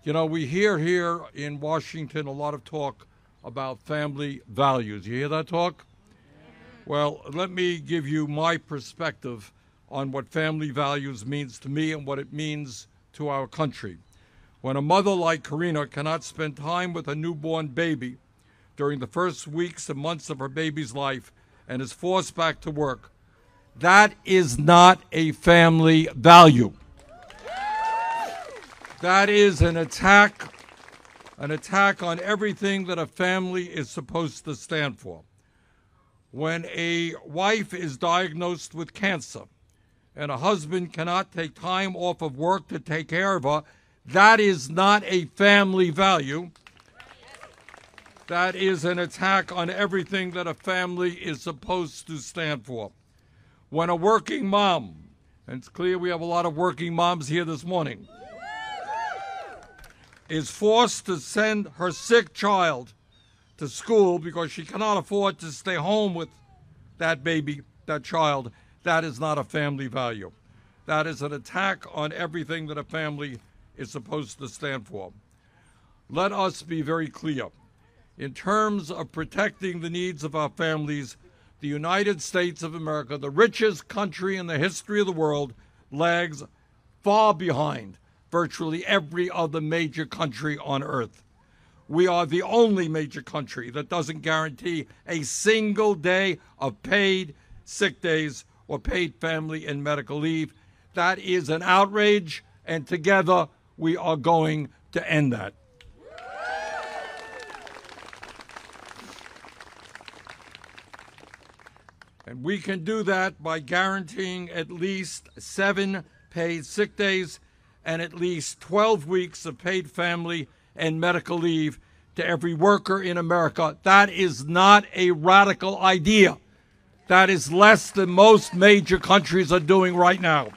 You know, we hear here in Washington a lot of talk about family values. You hear that talk? Well, let me give you my perspective on what family values means to me and what it means to our country. When a mother like Karina cannot spend time with a newborn baby during the first weeks and months of her baby's life and is forced back to work, that is not a family value. That is an attack on everything that a family is supposed to stand for. When a wife is diagnosed with cancer and a husband cannot take time off of work to take care of her, that is not a family value. That is an attack on everything that a family is supposed to stand for. When a working mom, and it's clear we have a lot of working moms here this morning, is forced to send her sick child to school because she cannot afford to stay home with that baby, that child, that is not a family value. That is an attack on everything that a family is supposed to stand for. Let us be very clear. In terms of protecting the needs of our families, the United States of America, the richest country in the history of the world, lags far behind virtually every other major country on earth. We are the only major country that doesn't guarantee a single day of paid sick days or paid family and medical leave. That is an outrage, and together we are going to end that. And we can do that by guaranteeing at least 7 paid sick days and at least 12 weeks of paid family and medical leave to every worker in America. That is not a radical idea. That is less than most major countries are doing right now.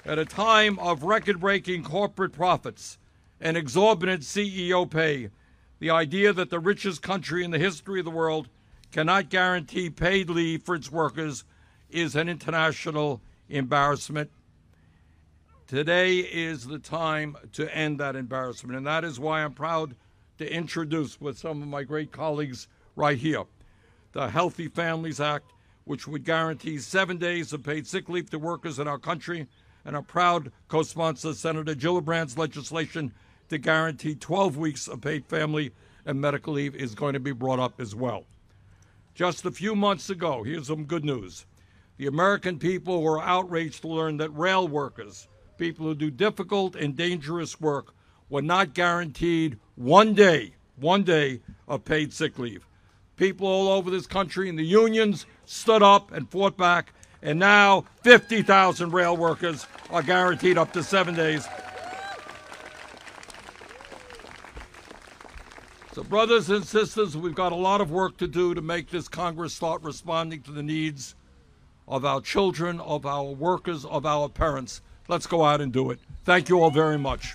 At a time of record-breaking corporate profits and exorbitant CEO pay, the idea that the richest country in the history of the world cannot guarantee paid leave for its workers is an international embarrassment. Today is the time to end that embarrassment, and that is why I'm proud to introduce with some of my great colleagues right here the Healthy Families Act, which would guarantee 7 days of paid sick leave to workers in our country, and our proud co-sponsor, Senator Gillibrand's legislation to guarantee 12 weeks of paid family and medical leave is going to be brought up as well. Just a few months ago, here's some good news. The American people were outraged to learn that rail workers, people who do difficult and dangerous work, were not guaranteed one day of paid sick leave. People all over this country and the unions stood up and fought back, and now 50,000 rail workers are guaranteed up to 7 days. So brothers and sisters, we've got a lot of work to do to make this Congress start responding to the needs of our children, of our workers, of our parents. Let's go out and do it. Thank you all very much.